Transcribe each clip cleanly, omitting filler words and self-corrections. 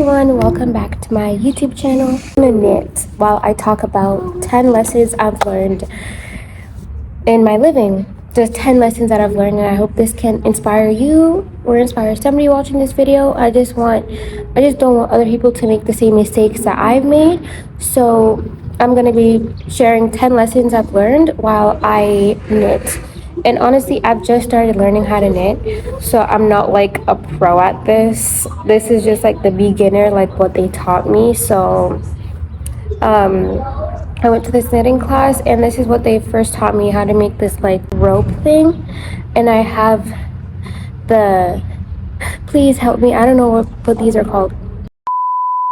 everyone, welcome back to my YouTube channel. I'm gonna knit while I talk about 10 lessons I've learned in my living. Just 10 lessons that I've learned, and I hope this can inspire you or inspire somebody watching this video. I just don't want other people to make the same mistakes that I've made. So I'm gonna be sharing 10 lessons I've learned while I knit. And honestly, I've just started learning how to knit, so I'm not like a pro at this. This is just like the beginner, like what they taught me. So I went to this knitting class, and this is what they first taught me, how to make this like rope thing. And I have please help me, I don't know what these are called.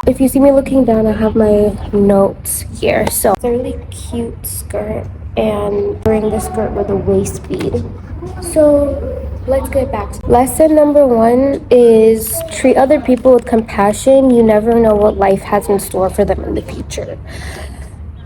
If you see me looking down, I have my notes here. So it's a really cute skirt, and wearing the skirt with a waist bead. So let's get back to lesson number 1 is treat other people with compassion. You never know what life has in store for them in the future.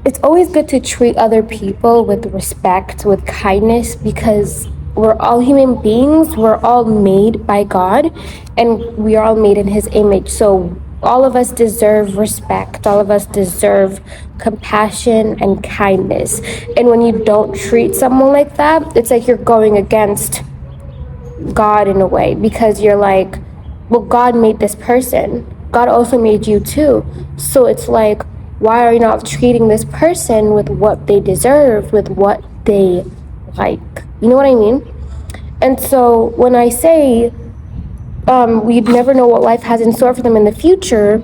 It's always good to treat other people with respect, with kindness, because we're all human beings. We're all made by God, and we are all made in his image. So all of us deserve respect. All of us deserve compassion and kindness. And when you don't treat someone like that, it's like you're going against God in a way, because you're like, well, God made this person. God also made you too. So it's like, why are you not treating this person with what they deserve, with what they like? You know what I mean? And so when I say we never know what life has in store for them in the future,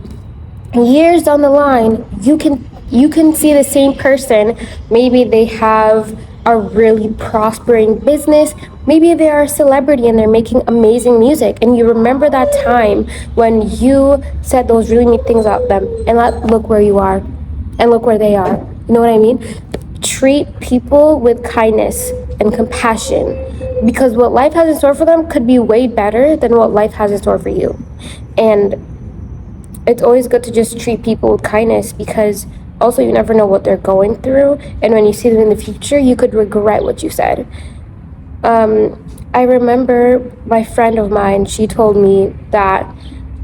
years down the line, you can see the same person. Maybe they have a really prospering business. Maybe they are a celebrity and they're making amazing music, and you remember that time when you said those really neat things about them, and look where you are and look where they are. You know what I mean? Treat people with kindness and compassion, because what life has in store for them could be way better than what life has in store for you. And it's always good to just treat people with kindness, because also you never know what they're going through, and when you see them in the future, you could regret what you said. I remember my friend of mine, she told me that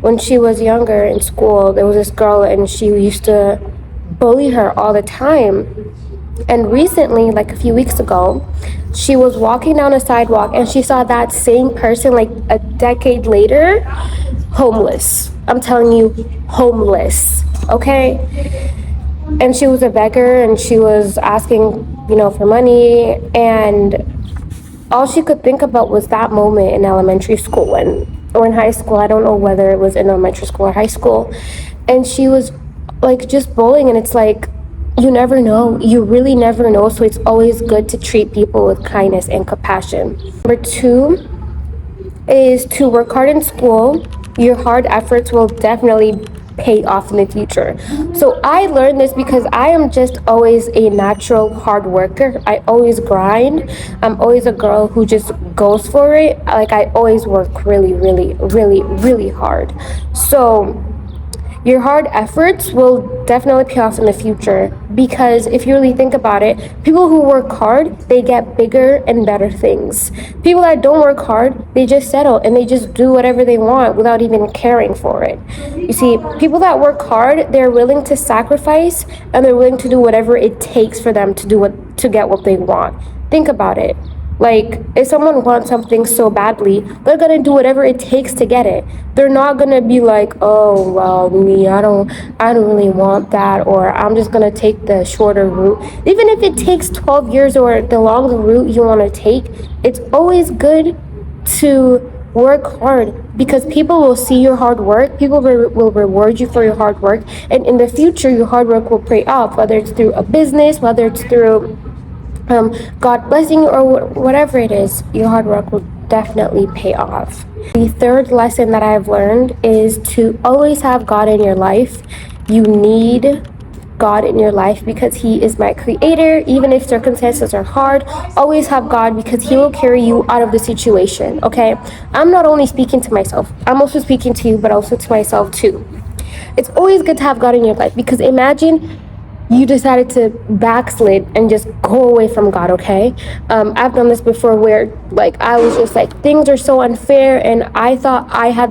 when she was younger in school, there was this girl and she used to bully her all the time. And recently, like a few weeks ago, she was walking down a sidewalk and she saw that same person like a decade later, homeless. I'm telling you, homeless, okay? And she was a beggar, and she was asking, for money, and all she could think about was that moment in elementary school or in high school. I don't know whether it was in elementary school or high school. And she was like just bullying, and it's like, you never know. You really never know. So it's always good to treat people with kindness and compassion. Number 2 is to work hard in school. Your hard efforts will definitely pay off in the future. So I learned this because I am just always a natural hard worker. I always grind. I'm always a girl who just goes for it. Like, I always work really, really, really, really hard. So your hard efforts will definitely pay off in the future, because if you really think about it, people who work hard, they get bigger and better things. People that don't work hard, they just settle and they just do whatever they want without even caring for it. You see, people that work hard, they're willing to sacrifice, and they're willing to do whatever it takes for them to get what they want. Think about it. Like, if someone wants something so badly, they're gonna do whatever it takes to get it. They're not gonna be like, oh, well, me, I don't really want that, or I'm just gonna take the shorter route. Even if it takes 12 years or the longer route you wanna take, it's always good to work hard, because people will see your hard work. People will reward you for your hard work, and in the future, your hard work will pay off, whether it's through a business, whether it's through God blessing you, or whatever it is. Your hard work will definitely pay off. The 3rd lesson that I've learned is to always have God in your life. You need God in your life, because he is my creator. Even if circumstances are hard, always have God, because he will carry you out of the situation, okay? I'm not only speaking to myself, I'm also speaking to you, but also to myself too. It's always good to have God in your life, because imagine you decided to backslid and just go away from God, okay? I've done this before where like I was just like, things are so unfair, and I thought I had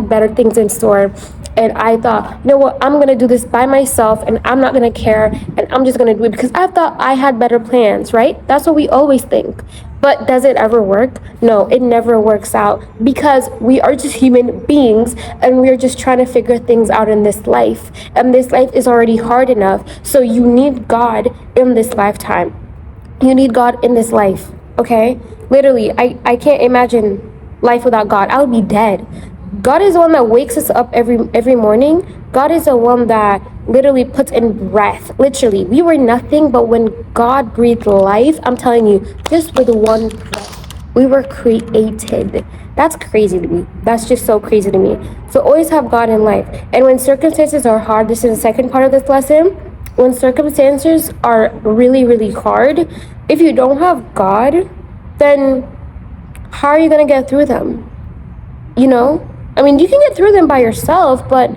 better things in store. And I thought, you know what, I'm gonna do this by myself and I'm not gonna care, and I'm just gonna do it because I thought I had better plans, right? That's what we always think. But does it ever work? No, it never works out, because we are just human beings and we're just trying to figure things out in this life. And this life is already hard enough. So you need God in this lifetime. You need God in this life, okay? Literally, I can't imagine life without God. I would be dead. God is the one that wakes us up every morning. God is the one that literally puts in breath. Literally, we were nothing, but when God breathed life, I'm telling you, just with one breath, we were created. That's crazy to me. That's just so crazy to me. So always have God in life. And when circumstances are hard, this is the second part of this lesson. When circumstances are really, really hard, if you don't have God, then how are you going to get through them? You know? I mean, you can get through them by yourself, but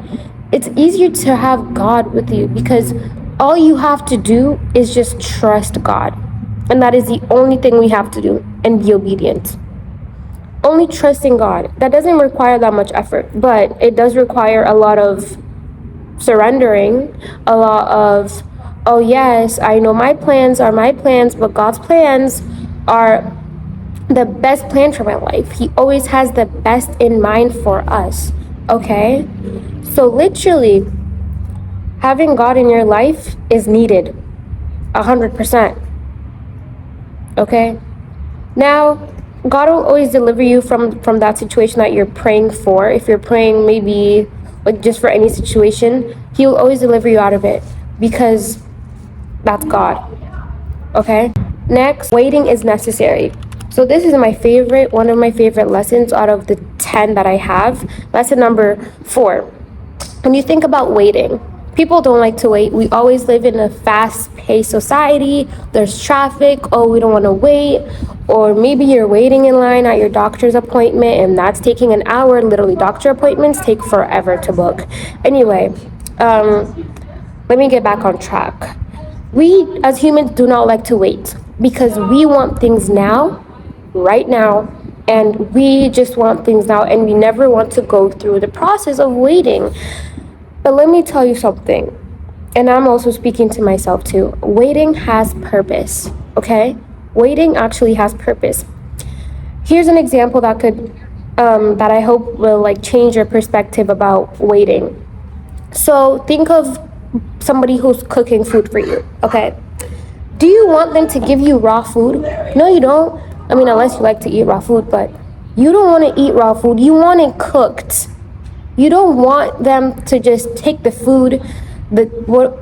it's easier to have God with you, because all you have to do is just trust God. And that is the only thing we have to do, and be obedient. Only trusting God. That doesn't require that much effort, but it does require a lot of surrendering, a lot of, oh yes, I know my plans are my plans, but God's plans are the best plan for my life. He always has the best in mind for us, okay? So literally, having God in your life is needed, 100%, okay? Now, God will always deliver you from that situation that you're praying for. If you're praying maybe like just for any situation, He will always deliver you out of it, because that's God, okay? Next, waiting is necessary. So this is one of my favorite lessons out of the 10 that I have. Lesson number 4. When you think about waiting, people don't like to wait. We always live in a fast-paced society. There's traffic. Oh, we don't want to wait. Or maybe you're waiting in line at your doctor's appointment and that's taking an hour. Literally, doctor appointments take forever to book. Anyway, let me get back on track. We as humans do not like to wait, because we want things now, right now, and we just want things now, and we never want to go through the process of waiting. But let me tell you something, and I'm also speaking to myself too. Waiting has purpose, okay? Waiting actually has purpose. Here's an example that could that I hope will like change your perspective about waiting. So think of somebody who's cooking food for you, okay? Do you want them to give you raw food? No, you don't. I mean, unless you like to eat raw food, but you don't want to eat raw food. You want it cooked. You don't want them to just take the food,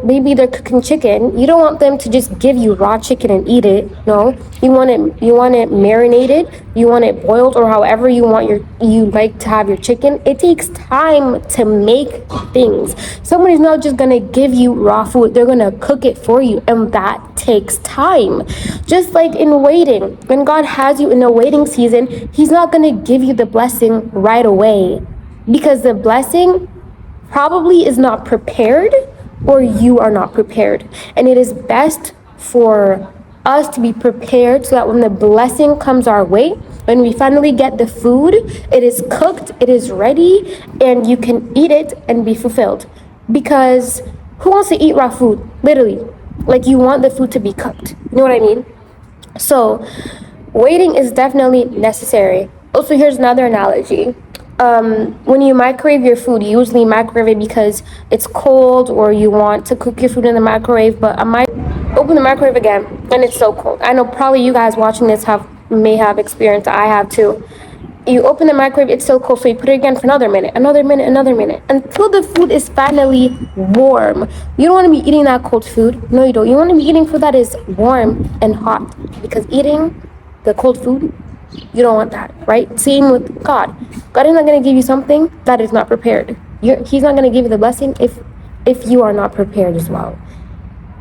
maybe they're cooking chicken. You don't want them to just give you raw chicken and eat it. No, you want it marinated. You want it boiled, or however you like to have your chicken. It takes time to make things. Somebody's not just gonna give you raw food. They're gonna cook it for you, and that takes time. Just like in waiting, when God has you in a waiting season, He's not gonna give you the blessing right away, because the blessing probably is not prepared, or you are not prepared. And it is best for us to be prepared, so that when the blessing comes our way, when we finally get the food, it is cooked, it is ready, and you can eat it and be fulfilled. Because who wants to eat raw food? Literally, like, you want the food to be cooked. You know what I mean? So waiting is definitely necessary. Also, here's another analogy. When you microwave your food, you usually microwave it because it's cold, or you want to cook your food in the microwave, but I might open the microwave again and it's so cold. I know probably you guys watching this may have experience. I have too. You open the microwave, it's so cold, so you put it again for another minute, until the food is finally warm. You don't want to be eating that cold food. No, you don't. You want to be eating food that is warm and hot, because eating the cold food, you don't want that, right? Same with God. God is not going to give you something that is not prepared. He's not going to give you the blessing if you are not prepared as well.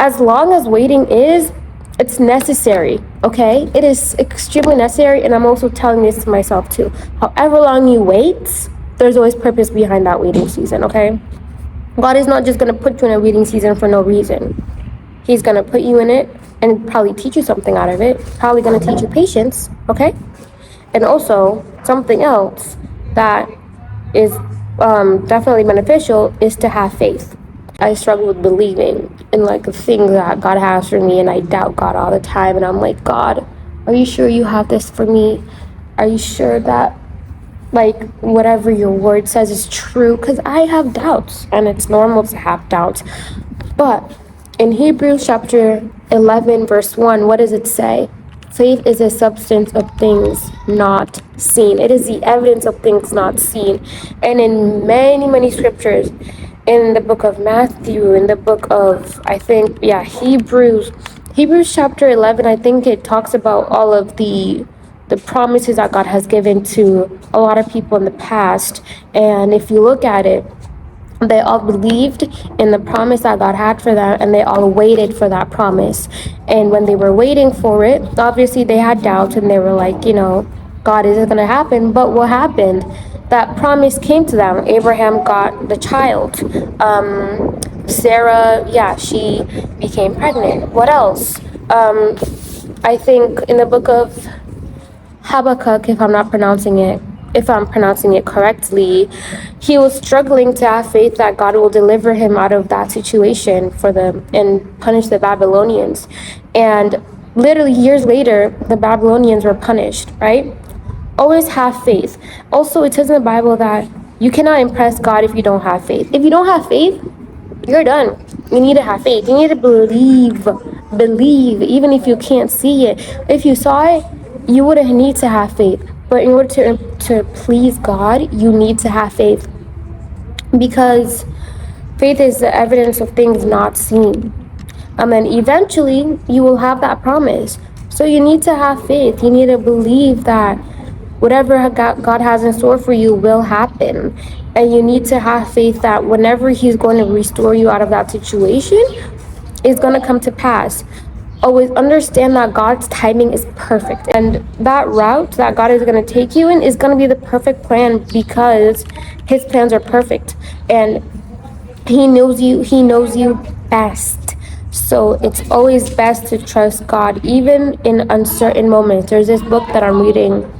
As long as waiting it's necessary, okay? It is extremely necessary, and I'm also telling this to myself too. However long you wait, there's always purpose behind that waiting season, okay? God is not just going to put you in a waiting season for no reason. He's going to put you in it and probably teach you something out of it. Probably going to teach you patience, okay? And also, something else that is definitely beneficial is to have faith. I struggle with believing in like a thing that God has for me, and I doubt God all the time. And I'm like, God, are you sure you have this for me? Are you sure that like whatever your word says is true? Because I have doubts, and it's normal to have doubts. But in Hebrews chapter 11 verse 1, what does it say? Faith is a substance of things not seen. It is the evidence of things not seen. And in many scriptures, in the book of Matthew, in the book of, I think, Hebrews chapter 11, I think it talks about all of the promises that God has given to a lot of people in the past. And if you look at it, they all believed in the promise that God had for them, and they all waited for that promise. And when they were waiting for it, obviously they had doubts, and they were like, God, is it going to happen? But what happened? That promise came to them. Abraham got the child. Sarah, she became pregnant. What else? I think in the book of Habakkuk, if I'm pronouncing it correctly, he was struggling to have faith that God will deliver him out of that situation and punish the Babylonians. And literally years later, the Babylonians were punished, right? Always have faith. Also, it says in the Bible that you cannot impress God if you don't have faith. If you don't have faith, you're done. You need to have faith. You need to believe, even if you can't see it. If you saw it, you wouldn't need to have faith. But in order to please God, you need to have faith. Because faith is the evidence of things not seen. And then eventually, you will have that promise. So you need to have faith. You need to believe that whatever God has in store for you will happen. And you need to have faith that whenever he's going to restore you out of that situation, it's going to come to pass. Always understand that God's timing is perfect. And that route that God is going to take you in is going to be the perfect plan, because his plans are perfect. And he knows you best. So it's always best to trust God, even in uncertain moments. There's this book that I'm reading.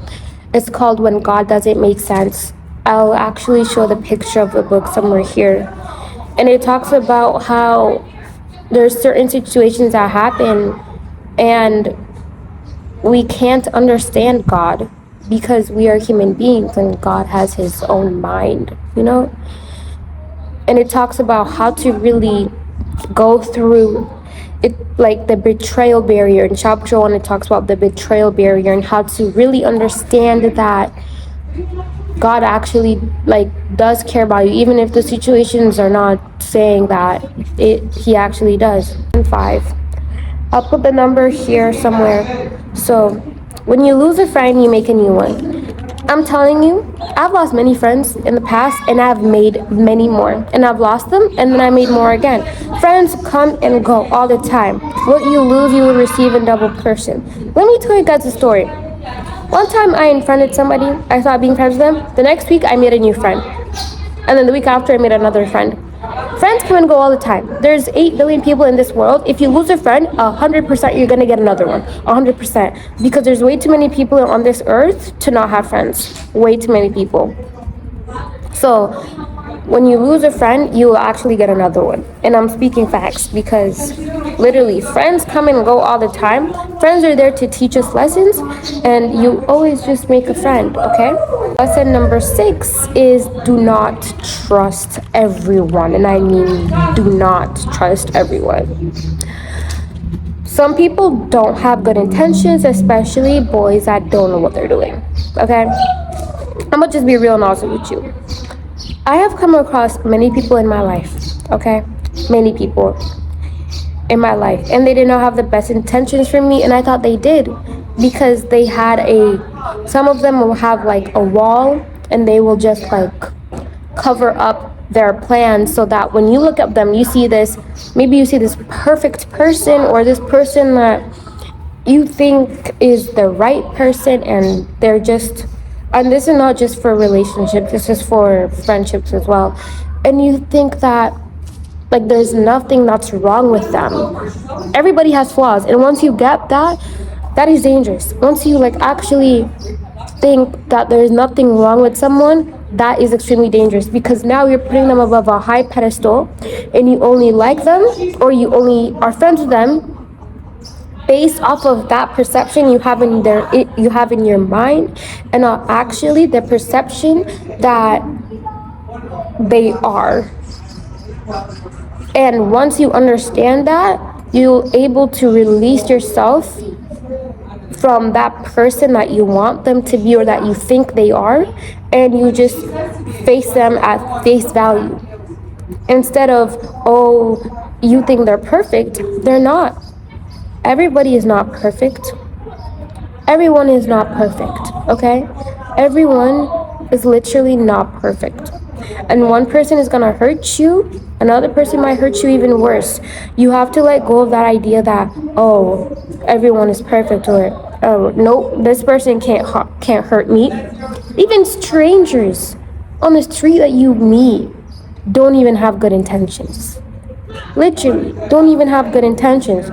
It's called When God Doesn't Make Sense. I'll actually show the picture of the book somewhere here. And it talks about how there's certain situations that happen and we can't understand God because we are human beings and God has his own mind, And it talks about how to really go through it, like the betrayal barrier. In chapter 1, it talks about the betrayal barrier and how to really understand that God actually does care about you, even if the situations are not saying that. He actually does. 5. I'll put the number here somewhere. So when you lose a friend, you make a new one. I'm telling you, I've lost many friends in the past, and I've made many more. And I've lost them, and then I made more again. Friends come and go all the time. What you lose, you will receive in double portion. Let me tell you guys a story. One time I unfriended somebody. I thought being friends with them. The next week I made a new friend. And then the week after I made another friend. Friends come and go all the time. There's 8 billion people in this world. If you lose a friend, 100% you're going to get another one. 100%. Because there's way too many people on this earth to not have friends. Way too many people. So when you lose a friend, you will actually get another one. And I'm speaking facts, because literally friends come and go all the time. Friends are there to teach us lessons, and you always just make a friend, okay? Lesson number 6 is do not trust everyone. And I mean, do not trust everyone. Some people don't have good intentions, especially boys that don't know what they're doing, okay? I'm gonna just be real and honest with you. I have come across many people in my life, okay? Many people in my life. And they did not have the best intentions for me, and I thought they did. Because they had some of them will have a wall, and they will just cover up their plans so that when you look at them, you see this perfect person, or this person that you think is the right person, and they're just... And this is not just for relationships, this is for friendships as well. and you think that like there's nothing that's wrong with them. Everybody has flaws, and once you get that, that is dangerous. Once you like actually think that there's nothing wrong with someone, that is extremely dangerous, because now you're putting them above a high pedestal, and you only like them, or you only are friends with them based off of that perception you have in your mind, and not actually the perception that they are. And once you understand that, you're able to release yourself from that person that you want them to be or that you think they are, and you just face them at face value. Instead of, oh, you think they're perfect, they're not. Everybody is not perfect. Everyone is not perfect, okay? Everyone is literally not perfect. And one person is gonna hurt you, another person might hurt you even worse. You have to let go of that idea that, oh, everyone is perfect, or oh, no, this person can't hurt me. Even strangers on the street that you meet don't even have good intentions. Literally, don't even have good intentions.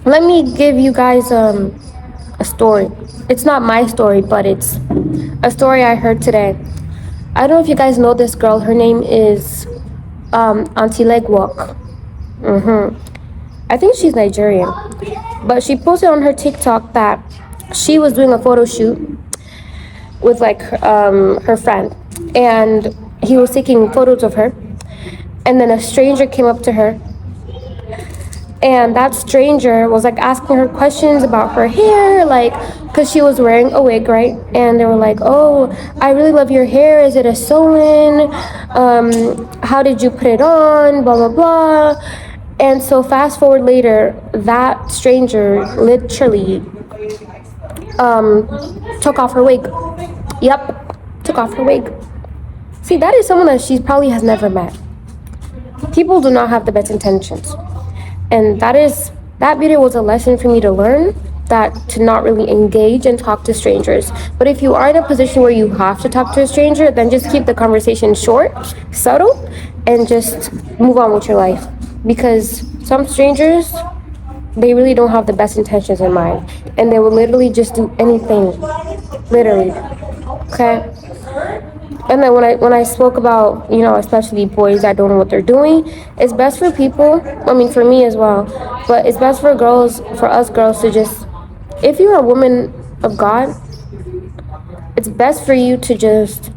Let me give you guys a story. It's not my story, but it's a story I heard today. I don't know if you guys know this girl. Her name is Auntie Legwalk. I think she's Nigerian. But she posted on her TikTok that she was doing a photo shoot with like her friend, and he was taking photos of her, and then a stranger came up to her, and that stranger was like asking her questions about her hair, like, because she was wearing a wig, right? And they were like, oh, I really love your hair, is it a sew-in, how did you put it on, blah blah blah. And so fast forward later, that stranger literally took off her wig. Yep, took off her wig. See, that is someone that she probably has never met. People do not have the best intentions. And that video was a lesson for me to learn, that to not really engage and talk to strangers. But if you are in a position where you have to talk to a stranger, then just keep the conversation short, subtle, and just move on with your life. Because some strangers, they really don't have the best intentions in mind, and they will literally just do anything, literally. Okay. And then when I spoke about, especially boys that don't know what they're doing, it's best for people, I mean for me as well, but it's best for us girls to just, if you're a woman of God, it's best for you to just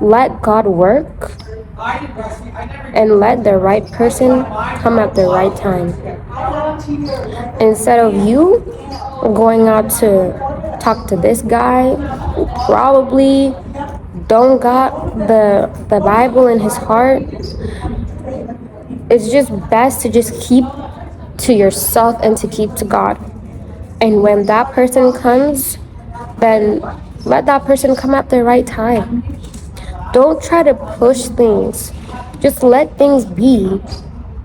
let God work and let the right person come at the right time. Instead of you going out to talk to this guy who probably don't got the Bible in his heart, it's just best to just keep to yourself and to keep to God. And when that person comes, then let that person come at the right time. Don't try to push things. Just let things be.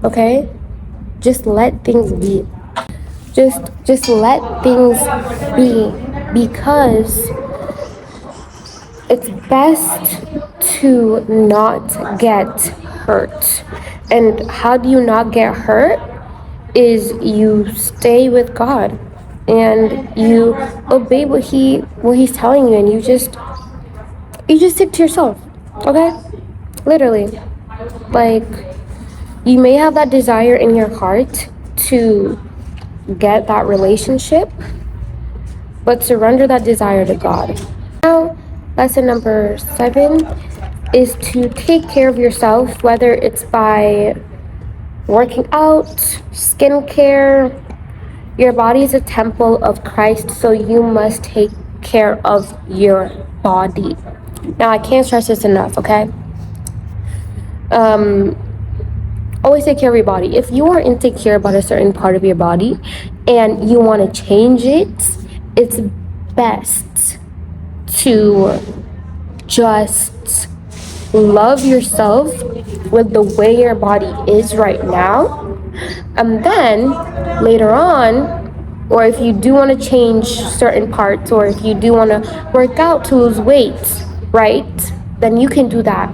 Okay? Just let things be. Just let things be, because it's best to not get hurt. And how do you not get hurt? Is you stay with God and you obey what he's telling you, and you just stick to yourself. Okay? Literally. Like, you may have that desire in your heart to get that relationship, but surrender that desire to God. Now, lesson number 7 is to take care of yourself, whether it's by working out, skincare. Your body is a temple of Christ, so you must take care of your body. Now, I can't stress this enough, okay? Always take care of your body. If you are insecure about a certain part of your body and you want to change it, it's best to just love yourself with the way your body is right now. And then later on, or if you do want to change certain parts, or if you do want to work out to lose weight, right, then you can do that.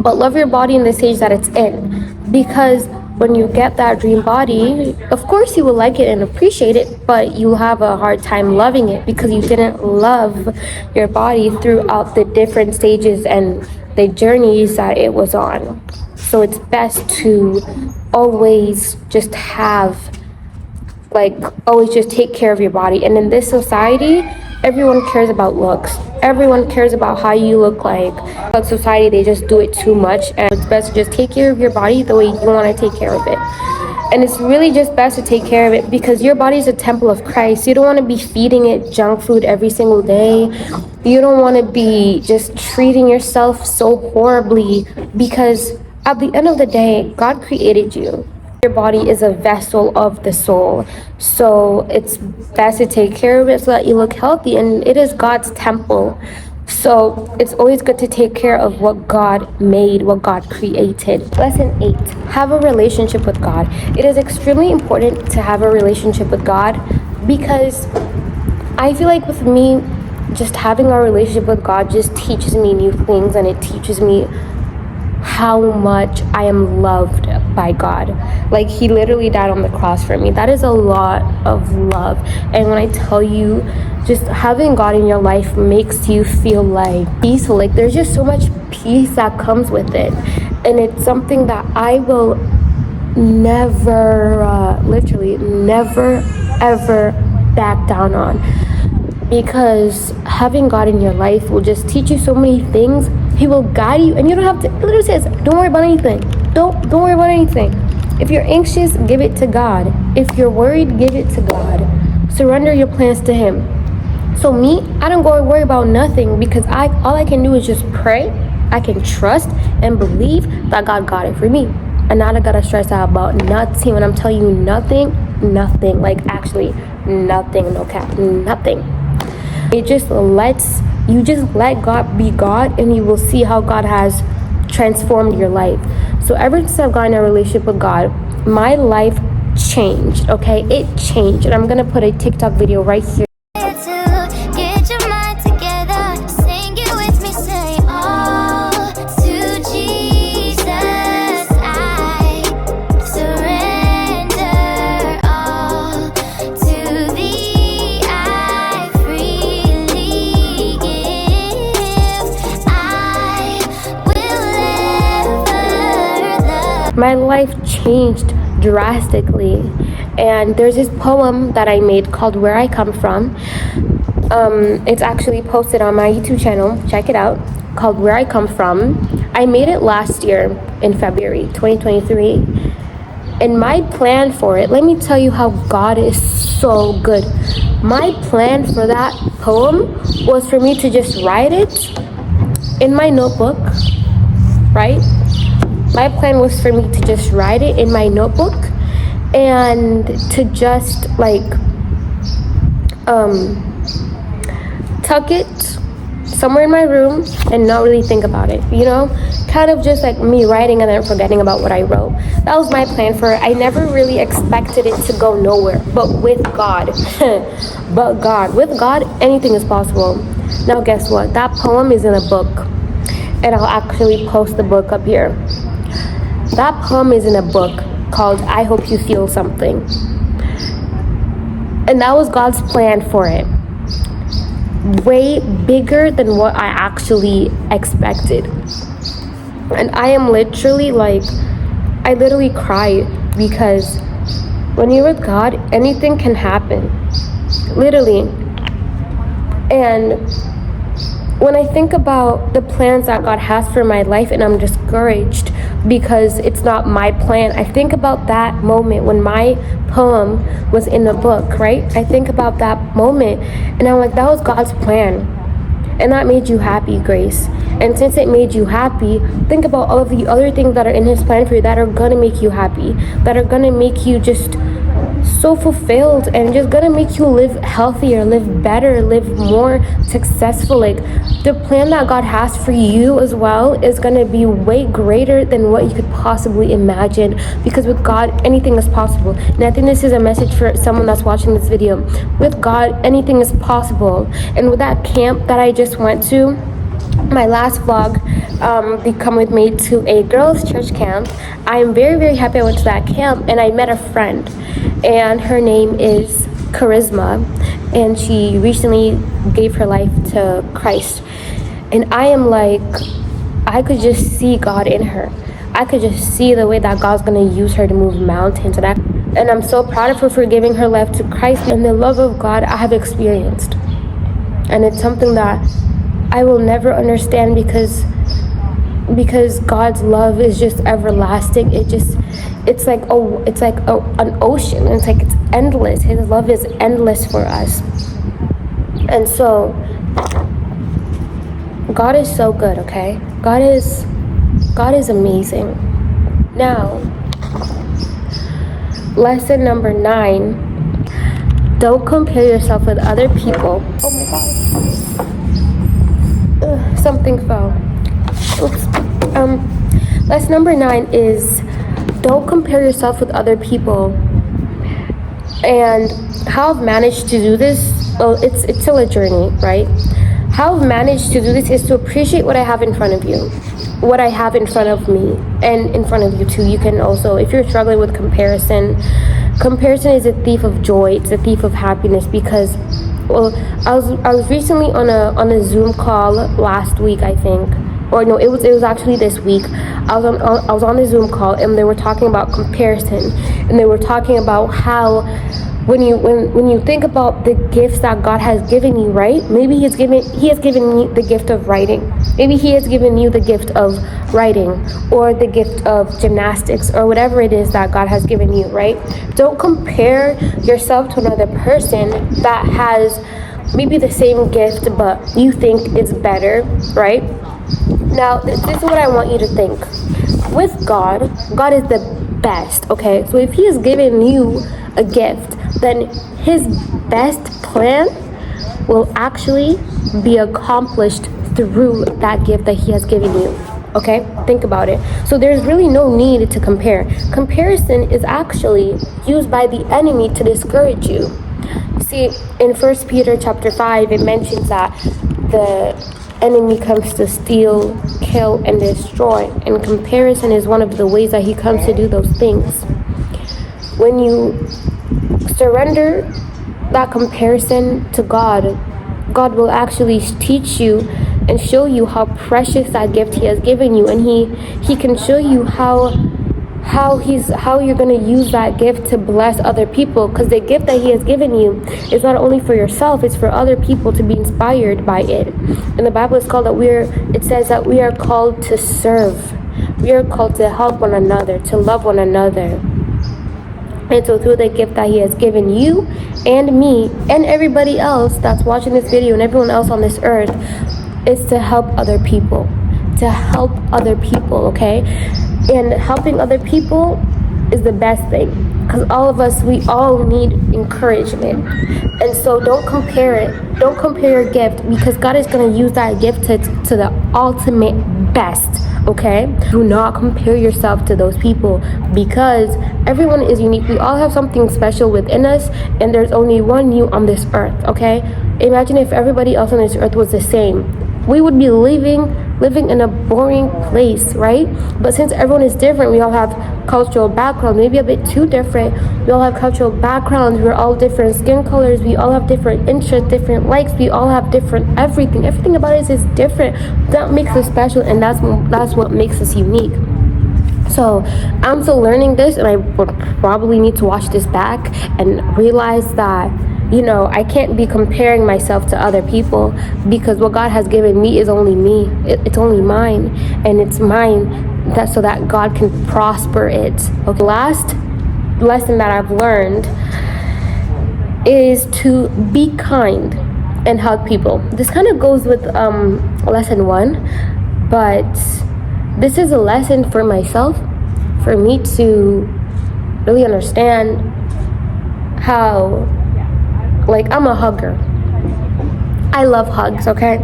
but love your body in the stage that it's in, because when you get that dream body, of course you will like it and appreciate it, but you'll have a hard time loving it because you didn't love your body throughout the different stages and the journeys that it was on. So it's best to always just have, like, always just take care of your body. And in this society, everyone cares about looks. Everyone cares about how you look like. But society, they just do it too much, and it's best to just take care of your body the way you want to take care of it. And it's really just best to take care of it because your body is a temple of Christ. You don't want to be feeding it junk food every single day. You don't want to be just treating yourself so horribly, because at the end of the day, God created you. Your body is a vessel of the soul, so it's best to take care of it so that you look healthy, and it is God's temple. So it's always good to take care of what God made, what God created. Lesson 8, have a relationship with God. It is extremely important to have a relationship with God, because I feel like with me, just having a relationship with God just teaches me new things, and it teaches me how much I am loved by God. Like, he literally died on the cross for me. That is a lot of love. And when I tell you, just having God in your life makes you feel like peaceful. Like, there's just so much peace that comes with it, and it's something that I will never literally never ever back down on, because having God in your life will just teach you so many things. He will guide you, and you don't have to. It literally says, don't worry about anything. Don't worry about anything. If you're anxious, give it to God. If you're worried, give it to God. Surrender your plans to him. So me, I don't go and worry about nothing, because all I can do is just pray. I can trust and believe that God got it for me, and not I gotta stress out about nothing. When I'm telling you nothing, like actually nothing, no cap, nothing. You just let God be God, and you will see how God has transformed your life. So ever since I've gotten a relationship with God, my life changed, okay? It changed. And I'm gonna put a TikTok video right here. Get your mind together, sing it with me, say, oh, to Jesus I surrender, all to thee I freely give, I will ever love. My life changed drastically, and there's this poem that I made called Where I Come From. It's actually posted on my YouTube channel, check it out, called Where I Come From. I made it last year in February 2023, and my plan for it, let me tell you how God is so good. My plan for that poem was for me to just write it in my notebook, right? My plan was for me to just write it in my notebook and to just like tuck it somewhere in my room and not really think about it, you know, kind of just like me writing and then forgetting about what I wrote. That was my plan for it. I never really expected it to go nowhere, but with God with God, anything is possible. Now guess what, that poem is in a book, and I'll actually post the book up here. That poem is in a book called I Hope You Feel Something. And that was God's plan for it. Way bigger than what I actually expected. And I am literally like, I literally cried, because when you're with God, anything can happen. Literally. And when I think about the plans that God has for my life and I'm discouraged because it's not my plan, I think about that moment when my poem was in the book, right? I think about that moment and I'm like, that was God's plan. And that made you happy, Grace. And since it made you happy, think about all of the other things that are in his plan for you that are gonna make you happy, that are gonna make you just so fulfilled and just gonna make you live healthier, live better, live more successful. Like, the plan that God has for you as well is gonna be way greater than what you could possibly imagine, because with God anything is possible. And I think this is a message for someone that's watching this video. With God anything is possible. And with that camp that I just went to, my last vlog, come with me to a girls' church camp. I am very, very happy I went to that camp, and I met a friend, and her name is Charisma, and she recently gave her life to Christ. And I am like, I could just see God in her. I could just see the way that God's gonna use her to move mountains, and I'm so proud of her for giving her life to Christ. And the love of God I have experienced, and it's something that I will never understand because God's love is just everlasting. It's like an ocean. It's like it's endless. His love is endless for us. And so God is so good, okay? God is amazing. Now, lesson number 9, don't compare yourself with other people. Oh my God. Something fell. Oops. Lesson number 9 is don't compare yourself with other people. And how I've managed to do this, well, it's still a journey, right? How I've managed to do this is to appreciate what I have in front of you, what I have in front of me, and in front of you too. You can also, if you're struggling with comparison is a thief of joy. It's a thief of happiness, because, well, I was recently on a Zoom call last week, I think, or no, it was actually this week. I was on the Zoom call, and they were talking about comparison, and they were talking about how when you think about the gifts that God has given you, right? Maybe He has given me the gift of writing. Maybe He has given you the gift of writing, or the gift of gymnastics, or whatever it is that God has given you, right? Don't compare yourself to another person that has maybe the same gift, but you think it's better, right? Now, this is what I want you to think. With God, God is the best, okay? So if He has given you a gift, then His best plan will actually be accomplished through that gift that He has given you, okay? Think about it. So there's really no need to compare. Comparison is actually used by the enemy to discourage you. See, in 1 Peter chapter 5, it mentions that the enemy comes to steal, kill, and destroy. And comparison is one of the ways that he comes to do those things. When you surrender that comparison to God, God will actually teach you and show you how precious that gift He has given you, and He can show you how you're going to use that gift to bless other people, because the gift that He has given you is not only for yourself, it's for other people to be inspired by it. And the Bible is called it says that we are called to serve. We are called to help one another, to love one another. And so through the gift that He has given you and me and everybody else that's watching this video and everyone else on this earth, is to help other people. To help other people, okay? And helping other people is the best thing, because all of us, we all need encouragement. And so don't compare it. Don't compare your gift, because God is going to use that gift to the ultimate best, okay? Do not compare yourself to those people, because everyone is unique. We all have something special within us, and there's only one you on this earth, okay? Imagine if everybody else on this earth was the same. We would be living in a boring place, right? But since everyone is different, we all have cultural backgrounds, maybe a bit too different. We all have cultural backgrounds. We're all different skin colors. We all have different interests, different likes. We all have different everything. Everything about us is different. That makes us special, and that's what makes us unique. So I'm still learning this, and I would probably need to watch this back and realize that, you know, I can't be comparing myself to other people, because what God has given me is only me. It's only mine, and it's mine so that God can prosper it. Okay, last lesson that I've learned is to be kind and help people. This kind of goes with lesson 1, but this is a lesson for myself, for me to really understand how, like, I'm a hugger. I love hugs, okay?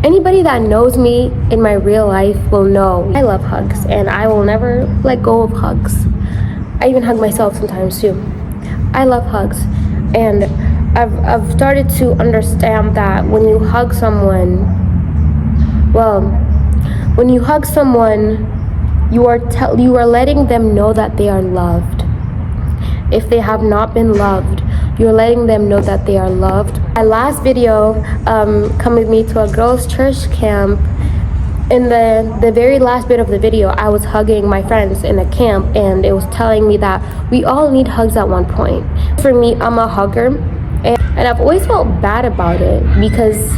Anybody that knows me in my real life will know I love hugs, and I will never let go of hugs. I even hug myself sometimes too. I love hugs, and I've started to understand that when you hug someone, Well, when you hug someone, you are letting them know that they are loved. If they have not been loved, you're letting them know that they are loved. My last video, come with me to a girls' church camp. In the very last bit of the video, I was hugging my friends in a camp, and it was telling me that we all need hugs at one point. For me, I'm a hugger, and I've always felt bad about it because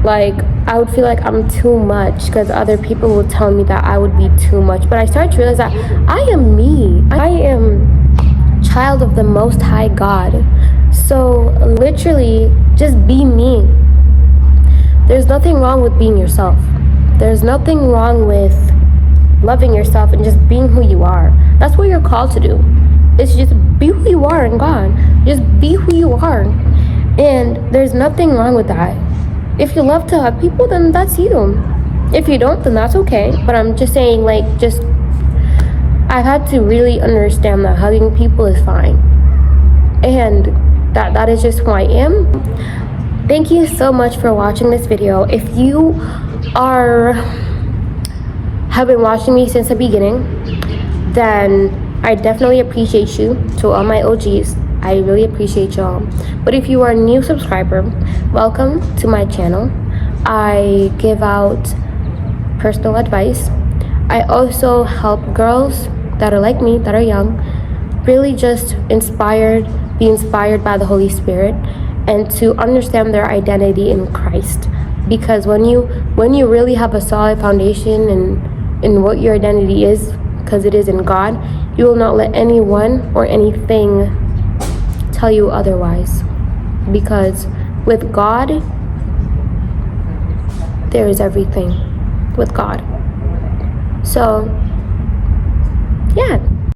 like I would feel like I'm too much because other people would tell me that I would be too much. But I started to realize that I am me. I am child of the Most High God. So literally, just be me. There's nothing wrong with being yourself. There's nothing wrong with loving yourself and just being who you are. That's what you're called to do. It's just be who you are in God. Just be who you are. And there's nothing wrong with that. If you love to hug people, then that's you. If you don't, then that's okay. But I'm just saying, like, I've had to really understand that hugging people is fine. And that is just who I am. Thank you so much for watching this video. If you have been watching me since the beginning, then I definitely appreciate you. To all my OGs, I really appreciate y'all. But if you are a new subscriber, welcome to my channel. I give out personal advice. I also help girls that are like me, that are young, really just be inspired by the Holy Spirit, and to understand their identity in Christ. Because when you really have a solid foundation in what your identity is, because it is in God, you will not let anyone or anything tell you otherwise. Because with God, there is everything with God. So, yeah.